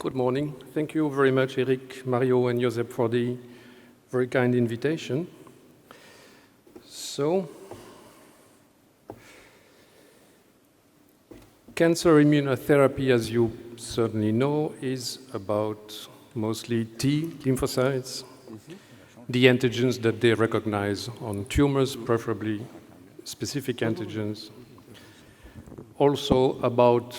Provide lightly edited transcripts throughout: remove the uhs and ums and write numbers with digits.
Good morning. Thank you very much, Eric, Mario, and Josep for the very kind invitation. So, cancer immunotherapy, as you certainly know, is about mostly T lymphocytes, the antigens that they recognize on tumors, preferably specific antigens. Also about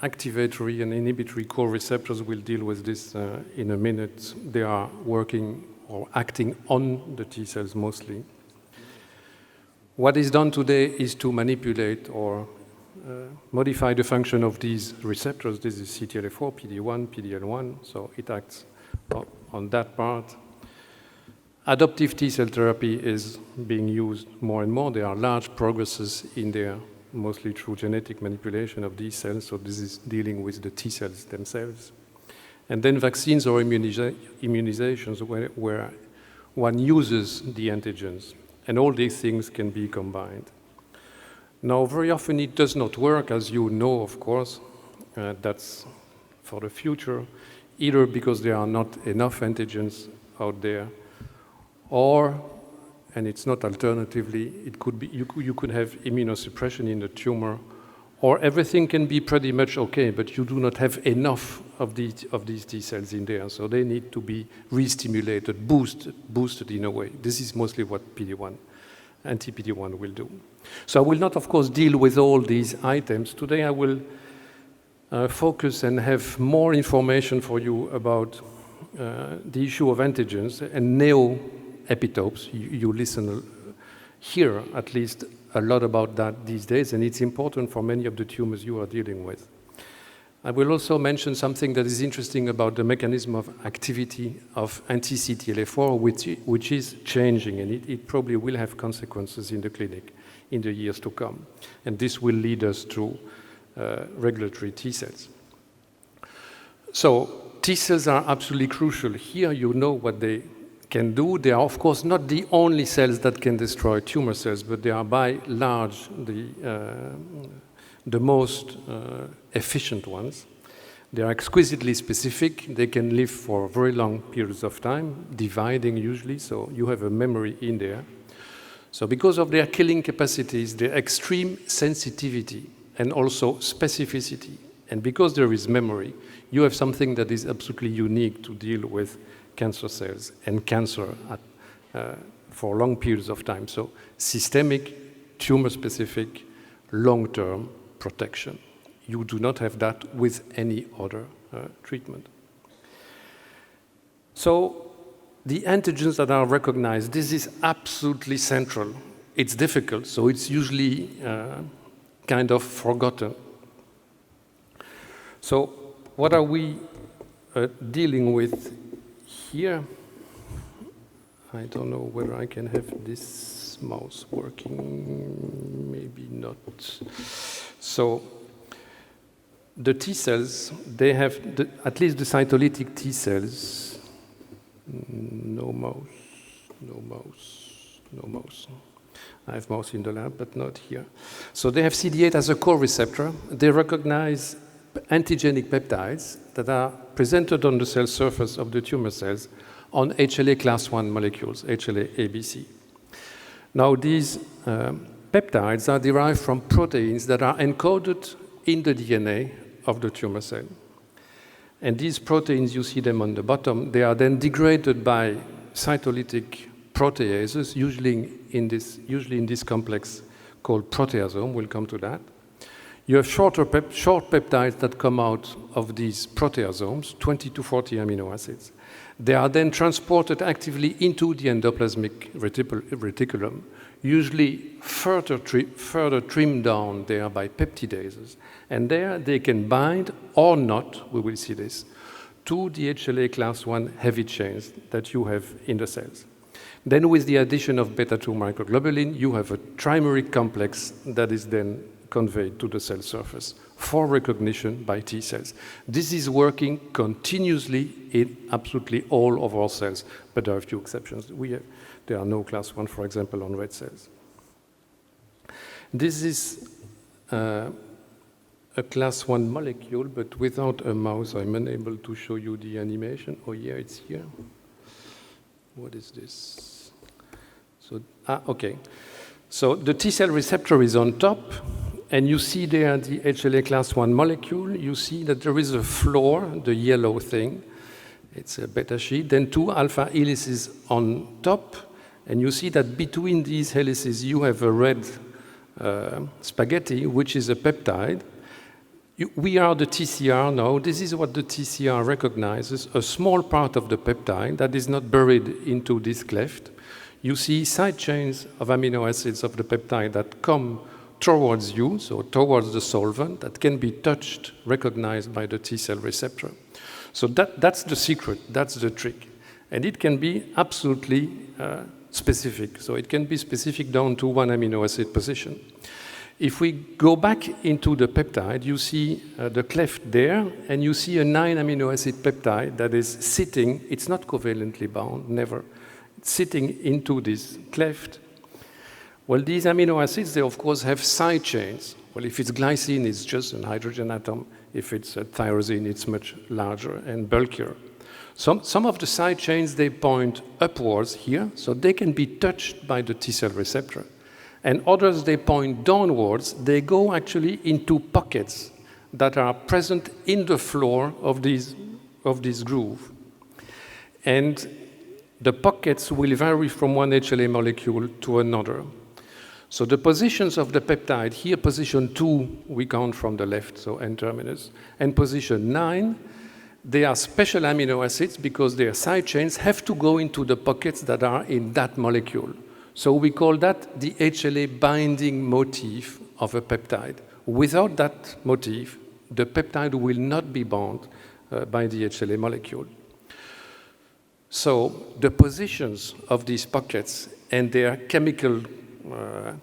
activatory and inhibitory core receptors. We'll deal with this in a minute. They are working or acting on the T cells mostly. What is done today is to manipulate or modify the function of these receptors. This is CTLA4, PD-1, PD-L1, so it acts on that part. Adoptive T cell therapy is being used more and more. There are large progresses in there, mostly through genetic manipulation of these cells, so this is dealing with the T cells themselves. And then vaccines or immunizations where one uses the antigens, and all these things can be combined. Now, very often it does not work, as you know, of course. That's for the future, either because there are not enough antigens out there, or, and it's not alternatively, it could be you could have immunosuppression in the tumor, or everything can be pretty much okay, but you do not have enough of these T cells in there, so they need to be re-stimulated, boosted in a way. This is mostly what PD-1, anti-PD-1 will do. So I will not, of course, deal with all these items. Today I will focus and have more information for you about the issue of antigens and neo-epitopes. You listen here, at least, a lot about that these days, and it's important for many of the tumors you are dealing with. I will also mention something that is interesting about the mechanism of activity of anti-CTLA4, which is changing, and it probably will have consequences in the clinic in the years to come. And this will lead us to regulatory T cells. So T cells are absolutely crucial. Here you know what they can do. They are, of course, not the only cells that can destroy tumor cells, but they are by large the most efficient ones. They are exquisitely specific. They can live for very long periods of time, dividing usually, so you have a memory in there. So because of their killing capacities, their extreme sensitivity, and also specificity, and because there is memory, you have something that is absolutely unique to deal with cancer cells and cancer for long periods of time. So systemic, tumor-specific, long-term protection. You do not have that with any other treatment. So the antigens that are recognized, this is absolutely central. It's difficult, so it's usually kind of forgotten. So what are we dealing with here? I don't know whether I can have this mouse working, maybe not. So the T cells, they have, at least the cytolytic T cells, no mouse. I have mouse in the lab, but not here. So they have CD8 as a core receptor. They recognize antigenic peptides that are presented on the cell surface of the tumor cells on HLA class 1 molecules, HLA ABC. Now these peptides are derived from proteins that are encoded in the DNA of the tumor cell. And these proteins, you see them on the bottom, they are then degraded by cytolytic proteases, usually in this complex called proteasome. We'll come to that. You have short peptides that come out of these proteasomes, 20 to 40 amino acids. They are then transported actively into the endoplasmic reticulum, usually further trimmed down there by peptidases. And there they can bind or not, we will see this, to the HLA class 1 heavy chains that you have in the cells. Then with the addition of beta-2 microglobulin, you have a trimeric complex that is then conveyed to the cell surface for recognition by T cells. This is working continuously in absolutely all of our cells, but there are a few exceptions. There are no class 1, for example, on red cells. This is a a class 1 molecule, but without a mouse. I'm unable to show you the animation. Oh, yeah, it's here. What is this? So, okay. So the T-cell receptor is on top, and you see there the HLA class 1 molecule. You see that there is a floor, the yellow thing. It's a beta sheet. Then 2 alpha helices on top, and you see that between these helices you have a red spaghetti, which is a peptide. We are the TCR now. This is what the TCR recognizes, a small part of the peptide that is not buried into this cleft. You see side chains of amino acids of the peptide that come towards you, so towards the solvent, that can be touched, recognized by the T-cell receptor. So that's the secret, that's the trick. And it can be absolutely specific. So it can be specific down to 1 amino acid position. If we go back into the peptide, you see the cleft there, and you see a 9 amino acid peptide that is sitting, it's not covalently bound, never, it's sitting into this cleft. Well, these amino acids, they of course have side chains. Well, if it's glycine, it's just a hydrogen atom. If it's a tyrosine, it's much larger and bulkier. Some of the side chains, they point upwards here, so they can be touched by the T-cell receptor. And others, they point downwards. They go actually into pockets that are present in the floor of this groove. And the pockets will vary from one HLA molecule to another. So the positions of the peptide, here position 2, we count from the left, so N-terminus, and position 9, they are special amino acids because their side chains have to go into the pockets that are in that molecule. So we call that the HLA binding motif of a peptide. Without that motif, the peptide will not be bound by the HLA molecule. So the positions of these pockets and their chemical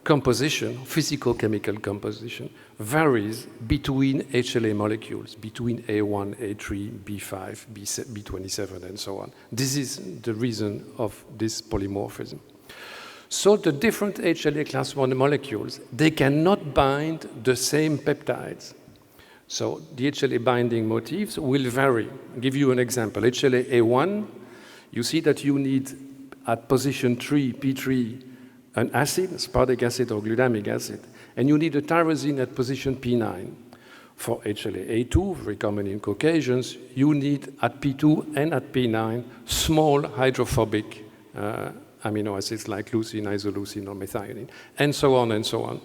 composition, physicochemical composition, varies between HLA molecules, between A1, A3, B5, B27, and so on. This is the reason of this polymorphism. So the different HLA class 1 molecules, they cannot bind the same peptides. So the HLA binding motifs will vary. I'll give you an example. HLA A1, you see that you need at position 3, P3, an acid, aspartic acid or glutamic acid, and you need a tyrosine at position P9. For HLA A2, very common in Caucasians, you need at P2 and at P9 small hydrophobic amino acids like leucine, isoleucine, or methionine, and so on and so on.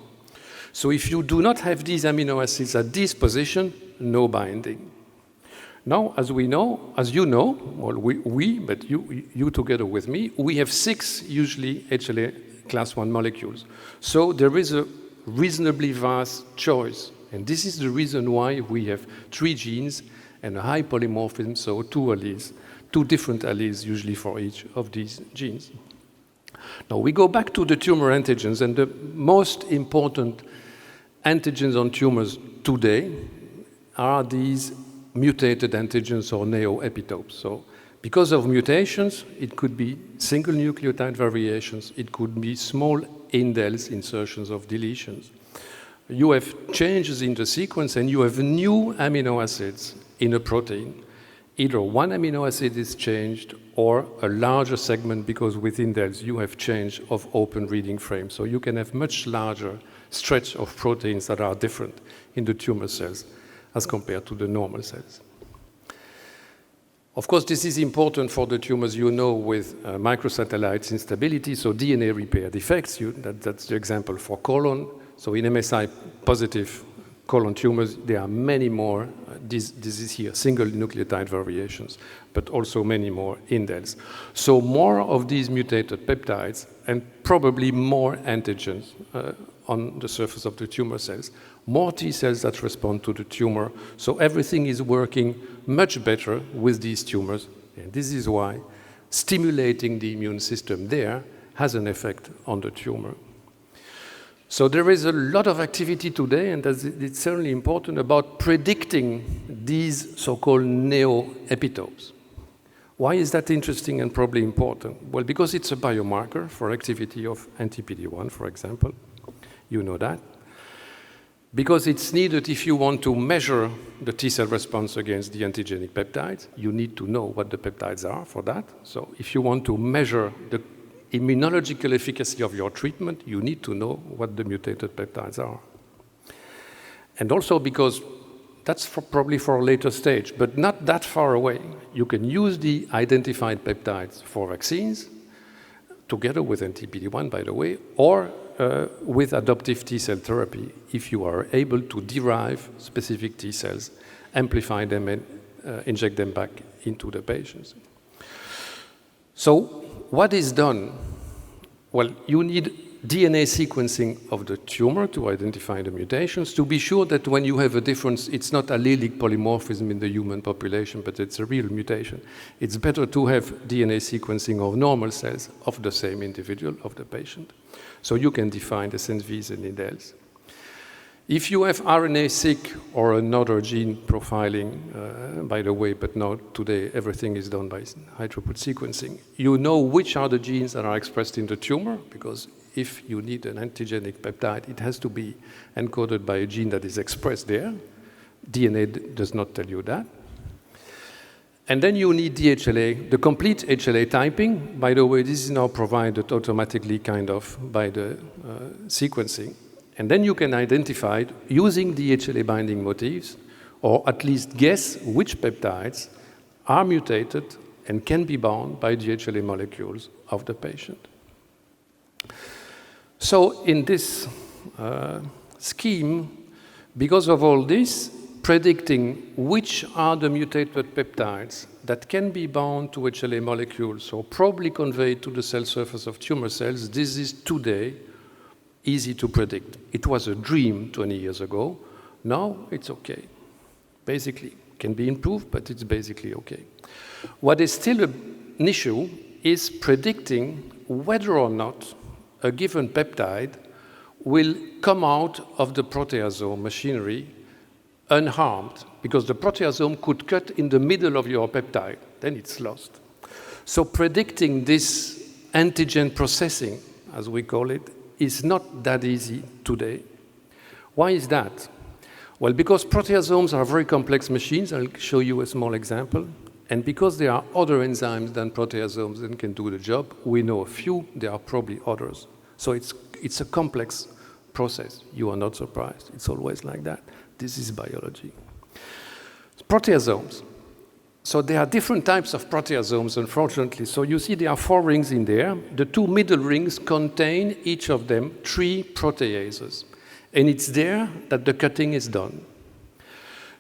So if you do not have these amino acids at this position, no binding. Now, as we know, as you know, well, but you together with me, we have 6 usually HLA class 1 molecules. So there is a reasonably vast choice. And this is the reason why we have 3 genes and a high polymorphism, so 2 alleles, 2 different alleles usually for each of these genes. Now we go back to the tumor antigens, and the most important antigens on tumors today are these mutated antigens or neoepitopes. So because of mutations, it could be single nucleotide variations, it could be small indels, insertions of deletions. You have changes in the sequence and you have new amino acids in a protein. Either one amino acid is changed or a larger segment, because with indels you have change of open reading frame. So you can have much larger stretch of proteins that are different in the tumor cells as compared to the normal cells. Of course, this is important for the tumors, you know, with microsatellites instability, so DNA repair defects. That's the example for colon. So in MSI positive colon tumors, there are many more disease here, single nucleotide variations, but also many more indels. So more of these mutated peptides and probably more antigens on the surface of the tumor cells, more T cells that respond to the tumor. So everything is working much better with these tumors. And this is why stimulating the immune system there has an effect on the tumor. So there is a lot of activity today, and it's certainly important, about predicting these so-called neoepitopes. Why is that interesting and probably important? Well, because it's a biomarker for activity of anti-PD-1, for example. You know that. because it's needed if you want to measure the T-cell response against the antigenic peptides. You need to know what the peptides are for that. So if you want to measure the immunological efficacy of your treatment, you need to know what the mutated peptides are. And also because that's probably for a later stage, but not that far away. You can use the identified peptides for vaccines, together with anti-PD-1, by the way, or with adoptive T-cell therapy, if you are able to derive specific T-cells, amplify them, and inject them back into the patients. So what is done? Well, you need DNA sequencing of the tumor to identify the mutations, to be sure that when you have a difference, it's not allelic polymorphism in the human population, but it's a real mutation. It's better to have DNA sequencing of normal cells of the same individual, of the patient. So you can define the SNVs and indels. If you have RNA-seq or another gene profiling, by the way, but now today everything is done by high-throughput sequencing, you know which are the genes that are expressed in the tumor, because if you need an antigenic peptide, it has to be encoded by a gene that is expressed there. DNA does not tell you that. And then you need the HLA, the complete HLA typing. By the way, this is now provided automatically kind of by the sequencing. And then you can identify, using the HLA binding motifs, or at least guess which peptides are mutated and can be bound by the HLA molecules of the patient. So in this scheme, because of all this, predicting which are the mutated peptides that can be bound to HLA molecules or probably conveyed to the cell surface of tumor cells, this is today easy to predict. It was a dream 20 years ago. Now it's okay. Basically, can be improved, but it's basically okay. What is still an issue is predicting whether or not a given peptide will come out of the proteasome machinery unharmed, because the proteasome could cut in the middle of your peptide, then it's lost. So predicting this antigen processing, as we call it, is not that easy today. Why is that? Well, because proteasomes are very complex machines. I'll show you a small example. And because there are other enzymes than proteasomes that can do the job, we know a few, there are probably others. So it's a complex process. You are not surprised. It's always like that. This is biology. Proteasomes. So there are different types of proteasomes, unfortunately. So you see there are 4 rings in there. The 2 middle rings contain, each of them, 3 proteases. And it's there that the cutting is done.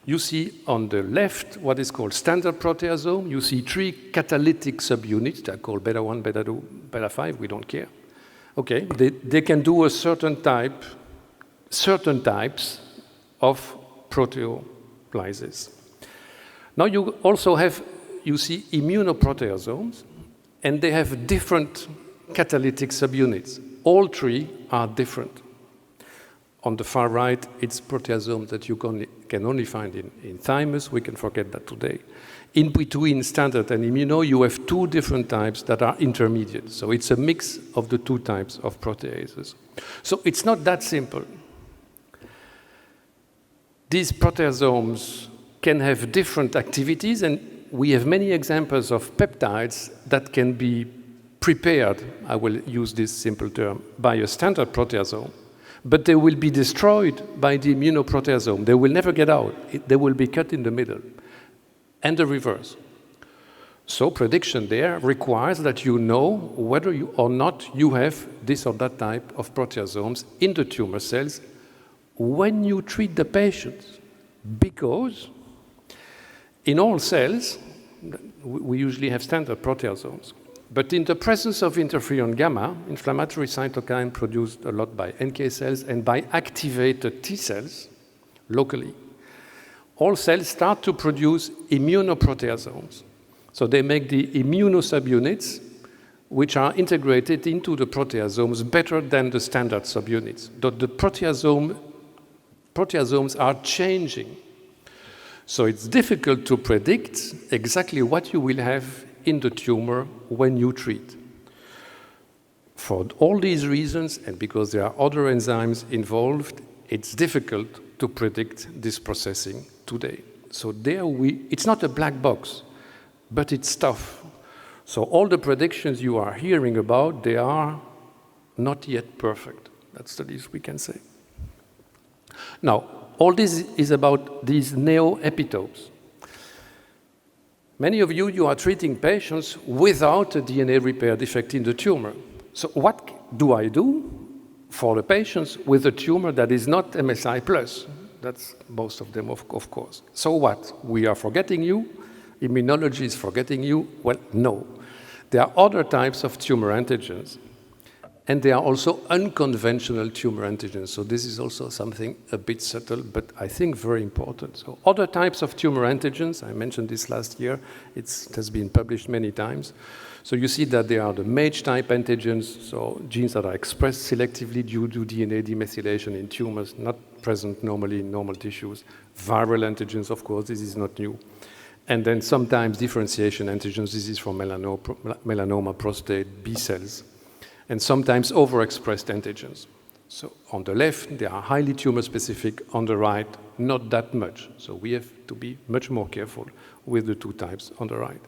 You see on the left what is called standard proteasome. You see 3 catalytic subunits that are called beta 1, beta 2, beta 5. We don't care. Okay, they can do a certain types of proteolysis. Now you also have, you see immunoproteasomes, and they have different catalytic subunits. All 3 are different. On the far right, it's proteasomes that you can only find in thymus. We can forget that today. In between standard and immuno, you have 2 different types that are intermediate. So it's a mix of the 2 types of proteases. So it's not that simple. These proteasomes can have different activities, and we have many examples of peptides that can be prepared, I will use this simple term, by a standard proteasome, but they will be destroyed by the immunoproteasome. They will never get out. They will be cut in the middle, and the reverse. So prediction there requires that you know whether or not you have this or that type of proteasomes in the tumor cells when you treat the patients, because in all cells, we usually have standard proteasomes. But in the presence of interferon gamma, inflammatory cytokine produced a lot by NK cells and by activated T cells locally, all cells start to produce immunoproteasomes. So they make the immunosubunits, which are integrated into the proteasomes better than the standard subunits. The proteasomes are changing. So it's difficult to predict exactly what you will have in the tumor when you treat. For all these reasons, and because there are other enzymes involved, it's difficult to predict this processing today. So there it's not a black box, but it's tough. So all the predictions you are hearing about, they are not yet perfect. That's the least we can say. Now, all this is about these neoepitopes. Many of you are treating patients without a DNA repair defect in the tumor. So what do I do for the patients with a tumor that is not MSI+? That's most of them, of course. So what? We are forgetting you? Immunology is forgetting you? Well, no. There are other types of tumor antigens, and there are also unconventional tumor antigens. So this is also something a bit subtle, but I think very important. So other types of tumor antigens, I mentioned this last year, it has been published many times. So you see that there are the MAGE-type antigens, so genes that are expressed selectively due to DNA demethylation in tumors, not present normally in normal tissues. Viral antigens, of course, this is not new. And then sometimes differentiation antigens, this is for melanoma, prostate, B cells. And sometimes overexpressed antigens. So on the left, they are highly tumor-specific. On the right, not that much. So we have to be much more careful with the two types on the right.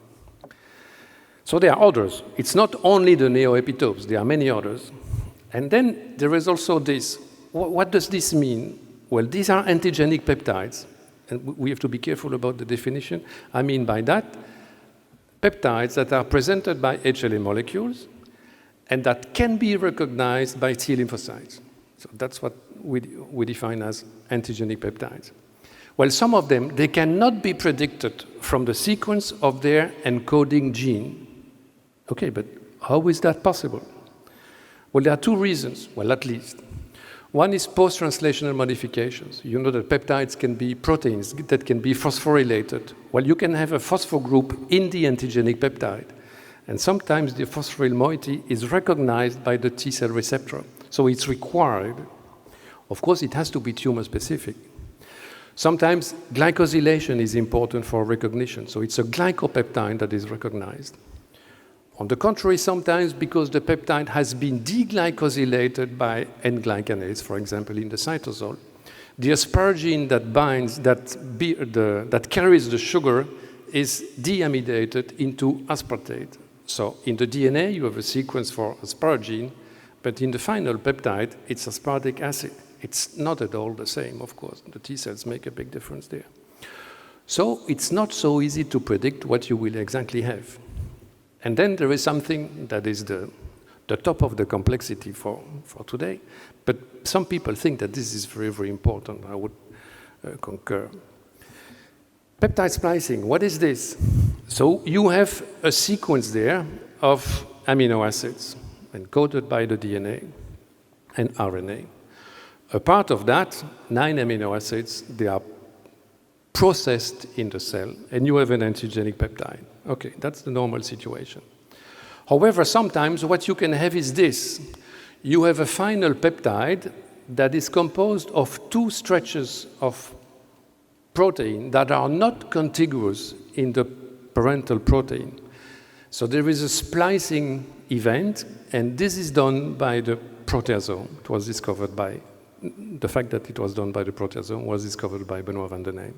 So there are others. It's not only the neoepitopes. There are many others. And then there is also this. What does this mean? Well, these are antigenic peptides. And we have to be careful about the definition. I mean by that, peptides that are presented by HLA molecules and that can be recognized by T lymphocytes. So that's what we define as antigenic peptides. Well, some of them, they cannot be predicted from the sequence of their encoding gene. Okay, but how is that possible? Well, there are two reasons, well, at least. One is post-translational modifications. You know that peptides can be proteins that can be phosphorylated. Well, you can have a phosphor group in the antigenic peptide. And sometimes the phosphoryl moiety is recognized by the T cell receptor. So it's required. Of course, it has to be tumor-specific. Sometimes glycosylation is important for recognition. So it's a glycopeptide that is recognized. On the contrary, sometimes because the peptide has been deglycosylated by N-glycanase, for example, in the cytosol, the asparagine that binds, that carries the sugar is deamidated into aspartate. So in the DNA, you have a sequence for asparagine, but in the final peptide, it's aspartic acid. It's not at all the same, of course. The T cells make a big difference there. So it's not so easy to predict what you will exactly have. And then there is something that is the top of the complexity for today. But some people think that this is very, very important. I would concur. Peptide splicing, what is this? So you have a sequence there of amino acids encoded by the DNA and RNA. A part of that, 9 amino acids, they are processed in the cell, and you have an antigenic peptide. Okay, that's the normal situation. However, sometimes what you can have is this. You have a final peptide that is composed of 2 stretches of protein that are not contiguous in the parental protein. So there is a splicing event, and this is done by the proteasome. It was discovered by, the fact that it was done by the proteasome was discovered by Benoit van der Nijm.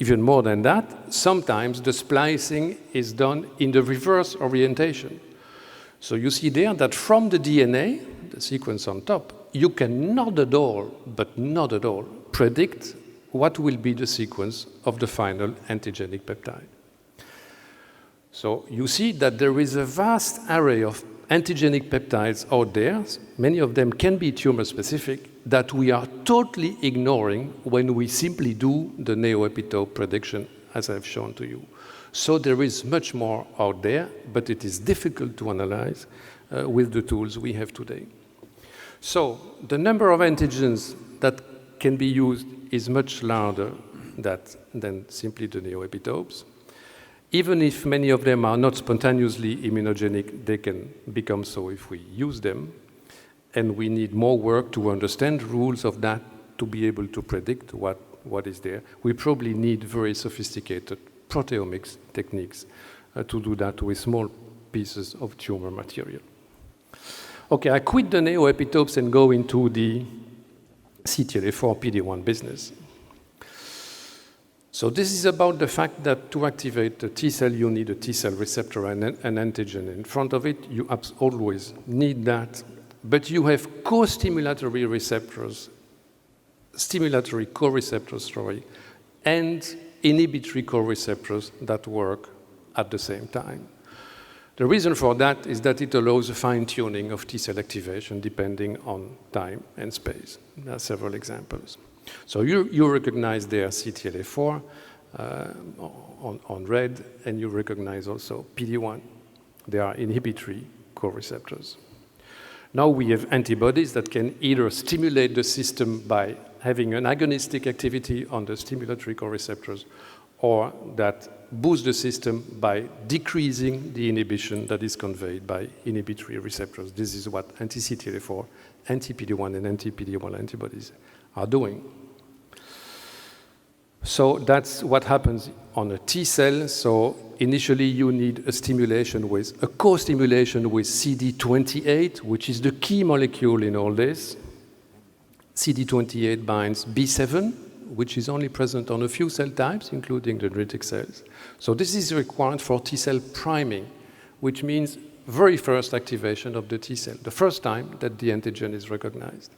Even more than that, sometimes the splicing is done in the reverse orientation. So you see there that from the DNA, the sequence on top, you can not at all, but not at all, predict what will be the sequence of the final antigenic peptide. So you see that there is a vast array of antigenic peptides out there. Many of them can be tumor-specific, that we are totally ignoring when we simply do the neoepitope prediction, as I've shown to you. So there is much more out there, but it is difficult to analyze with the tools we have today. So the number of antigens that can be used is much larger than simply the neoepitopes. Even if many of them are not spontaneously immunogenic, they can become so if we use them. And we need more work to understand rules of that to be able to predict what is there. We probably need very sophisticated proteomics techniques to do that with small pieces of tumor material. Okay, I quit the neoepitopes and go into the CTLA-4 PD-1 business. So this is about the fact that to activate the T cell, you need a T cell receptor and an antigen in front of it. You always need that. But you have co-stimulatory receptors, stimulatory co-receptors, and inhibitory co-receptors that work at the same time. The reason for that is that it allows a fine-tuning of T cell activation depending on time and space. There are several examples. So you recognize there CTLA-4 on red, and you recognize also PD-1. They are inhibitory co-receptors. Now we have antibodies that can either stimulate the system by having an agonistic activity on the stimulatory co-receptors, or that boost the system by decreasing the inhibition that is conveyed by inhibitory receptors. This is what anti-CTLA-4, anti-PD-1, and anti-PD-1 antibodies are doing. So that's what happens on a T cell. So initially you need a stimulation with, a co-stimulation with CD28, which is the key molecule in all this. CD28 binds B7, which is only present on a few cell types, including the dendritic cells. So this is required for T cell priming, which means very first activation of the T cell, the first time that the antigen is recognized.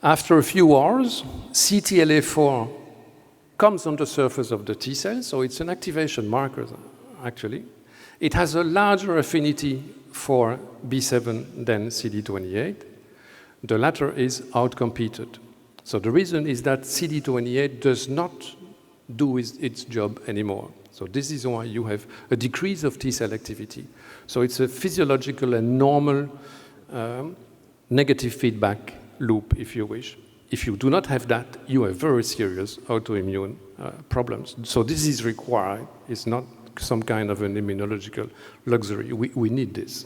After a few hours, CTLA-4 comes on the surface of the T cell, so it's an activation marker, actually. It has a larger affinity for B7 than CD28. The latter is outcompeted. So the reason is that CD28 does not do its job anymore. So this is why you have a decrease of T cell activity. So it's a physiological and normal negative feedback loop, if you wish. If you do not have that, you have very serious autoimmune problems. So this is required. It's not some kind of an immunological luxury. We need this.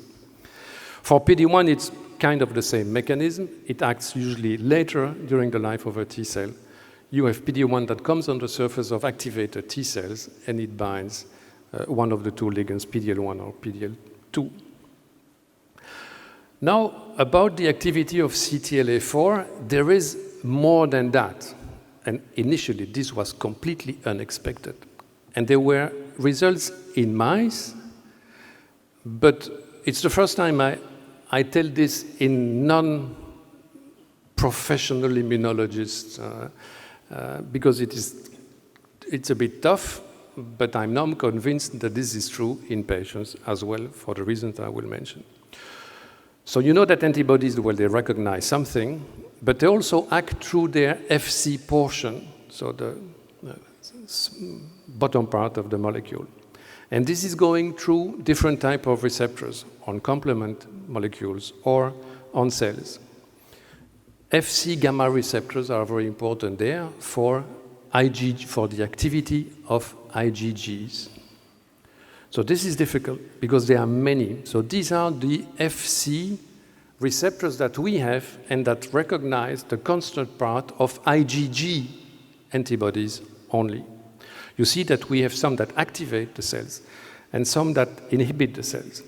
For PD-1, it's kind of the same mechanism. It acts usually later during the life of a T cell. You have PD-1 that comes on the surface of activated T cells, and it binds one of the two ligands, PD-L1 or PD-L2. Now, about the activity of CTLA-4, there is more than that. And initially, this was completely unexpected. And there were results in mice, but it's the first time I tell this in non-professional immunologists because it's a bit tough, but I'm now convinced that this is true in patients as well for the reasons I will mention. So you know that antibodies, well, they recognize something, but they also act through their Fc portion, so the bottom part of the molecule. And this is going through different types of receptors on complement molecules or on cells. Fc gamma receptors are very important there for the activity of IgGs. So this is difficult because there are many. So these are the Fc receptors that we have and that recognize the constant part of IgG antibodies only. You see that we have some that activate the cells and some that inhibit the cells.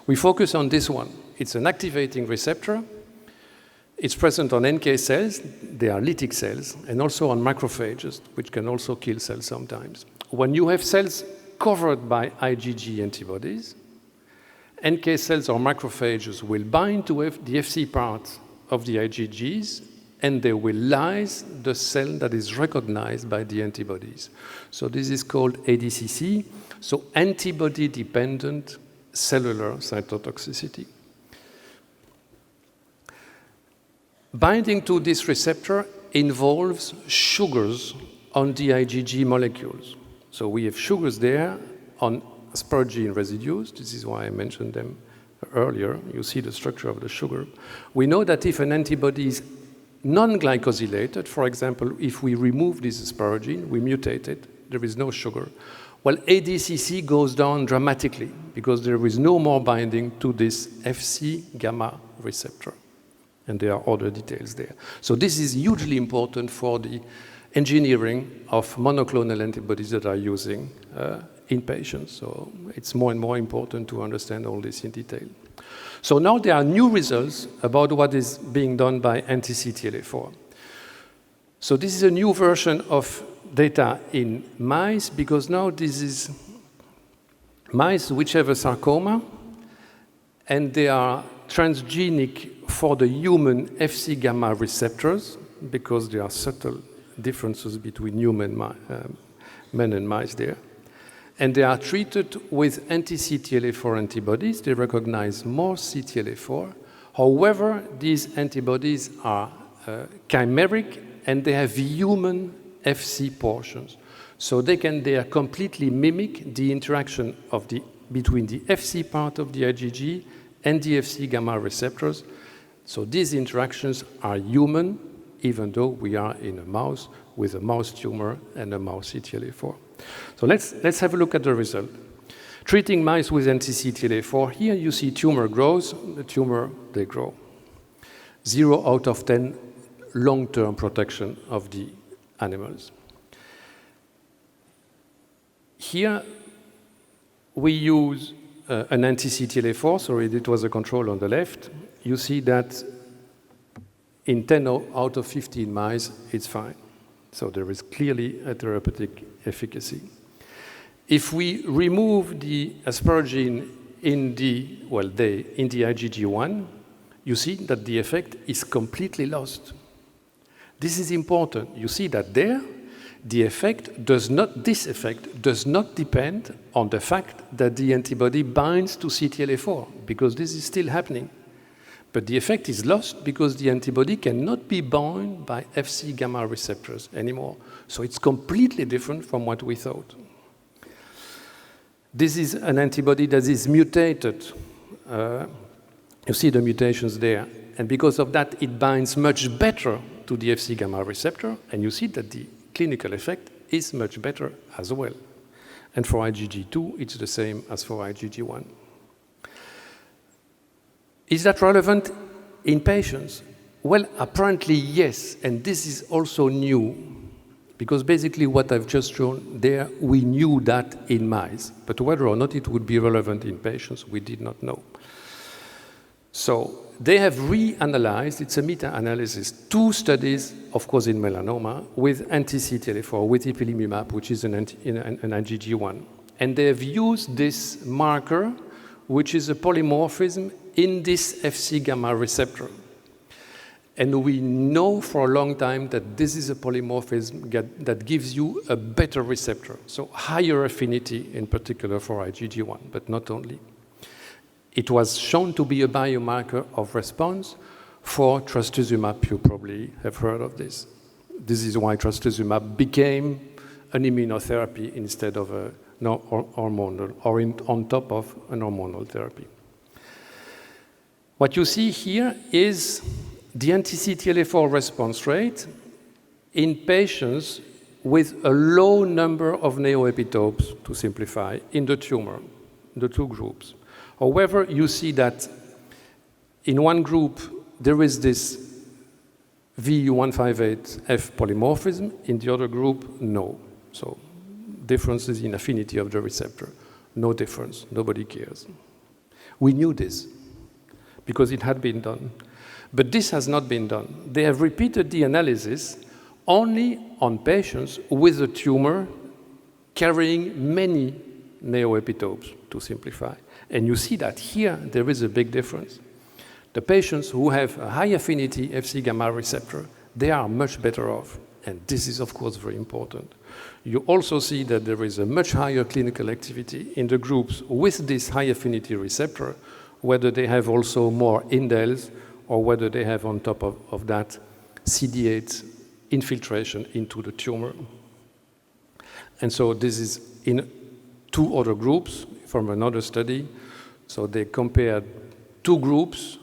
We focus on this one. It's an activating receptor. It's present on NK cells. They are lytic cells, and also on macrophages, which can also kill cells sometimes. When you have cells covered by IgG antibodies, NK cells or macrophages will bind to the Fc part of the IgGs, and they will lyse the cell that is recognized by the antibodies. So this is called ADCC, so antibody-dependent cellular cytotoxicity. Binding to this receptor involves sugars on the IgG molecules. So we have sugars there on asparagine residues. This is why I mentioned them earlier. You see the structure of the sugar. We know that if an antibody is non-glycosylated, for example, if we remove this asparagine, we mutate it, there is no sugar. Well, ADCC goes down dramatically because there is no more binding to this Fc gamma receptor. And there are other details there. So this is hugely important for the engineering of monoclonal antibodies that are using in patients. So it's more and more important to understand all this in detail. So now there are new results about what is being done by anti-CTLA-4. So this is a new version of data in mice, because now this is mice which have a sarcoma, and they are transgenic for the human Fc gamma receptors, because there are subtle differences between human men and mice there. And they are treated with anti-CTLA-4 antibodies. They recognize more CTLA-4. However, these antibodies are chimeric, and they have human Fc portions. So they are completely mimic the interaction between the Fc part of the IgG and the Fc gamma receptors. So these interactions are human, even though we are in a mouse with a mouse tumor and a mouse CTLA-4. So let's have a look at the result. Treating mice with anti-CTLA-4, here you see tumor grows, the tumor, they grow. 0 out of 10 long-term protection of the animals. Here we use an anti-CTLA-4, so it was a control on the left. You see that in 10 out of 15 mice, it's fine. So there is clearly a therapeutic efficacy. If we remove the asparagine in the IgG1, you see that the effect is completely lost. This is important. You see that there, this effect does not depend on the fact that the antibody binds to CTLA-4, because this is still happening. But the effect is lost because the antibody cannot be bound by Fc gamma receptors anymore. So it's completely different from what we thought. This is an antibody that is mutated. You see the mutations there. And because of that, it binds much better to the Fc gamma receptor. And you see that the clinical effect is much better as well. And for IgG2, it's the same as for IgG1. Is that relevant in patients? Well, apparently yes, and this is also new, because basically what I've just shown there, we knew that in mice, but whether or not it would be relevant in patients, we did not know. So they have reanalyzed, it's a meta-analysis, 2 studies, of course in melanoma, with anti-CTLA-4, with ipilimumab, which is an IgG1. And they have used this marker, which is a polymorphism in this Fc gamma receptor. And we know for a long time that this is a polymorphism that gives you a better receptor, so higher affinity in particular for IgG1, but not only. It was shown to be a biomarker of response for trastuzumab. You probably have heard of this. This is why trastuzumab became an immunotherapy instead of a hormonal, or on top of an hormonal therapy. What you see here is the anti-CTLA-4 response rate in patients with a low number of neoepitopes, to simplify, in the tumor, the 2 groups. However, you see that in one group, there is this VU158F polymorphism. In the other group, no. So differences in affinity of the receptor. No difference. Nobody cares. We knew this because it had been done. But this has not been done. They have repeated the analysis only on patients with a tumor carrying many neoepitopes, to simplify. And you see that here there is a big difference. The patients who have a high affinity Fc gamma receptor, they are much better off. And this is, of course, very important. You also see that there is a much higher clinical activity in the groups with this high affinity receptor, whether they have also more indels or whether they have on top of that CD8 infiltration into the tumor. And so this is in 2 other groups from another study. So they compared 2 groups.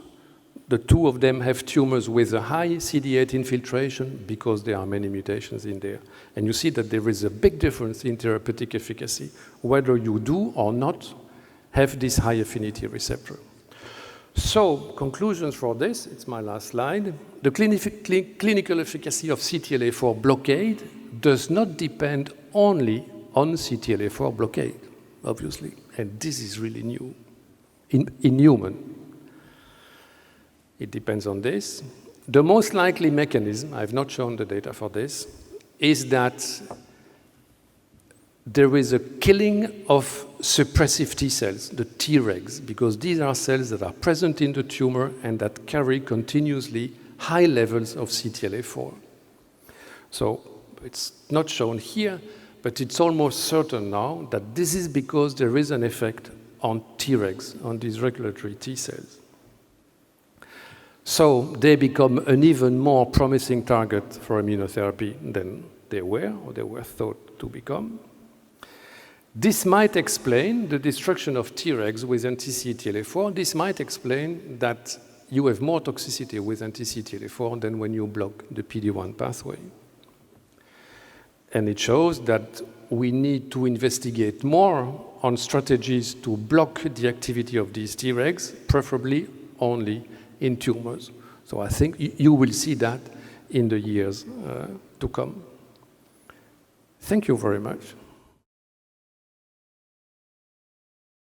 The 2 of them have tumors with a high CD8 infiltration because there are many mutations in there. And you see that there is a big difference in therapeutic efficacy, whether you do or not have this high affinity receptor. So, conclusions for this, it's my last slide. The clinical efficacy of CTLA-4 blockade does not depend only on CTLA-4 blockade, obviously. And this is really new in human. It depends on this. The most likely mechanism, I've not shown the data for this, is that there is a killing of suppressive T cells, the Tregs, because these are cells that are present in the tumor and that carry continuously high levels of CTLA-4. So it's not shown here, but it's almost certain now that this is because there is an effect on Tregs, on these regulatory T cells. So they become an even more promising target for immunotherapy than they were, or they were thought to become. This might explain the destruction of Tregs with anti-CTLA-4. This might explain that you have more toxicity with anti-CTLA-4 than when you block the PD-1 pathway. And it shows that we need to investigate more on strategies to block the activity of these Tregs, preferably only in tumors. So I think you will see that in the years to come. Thank you very much.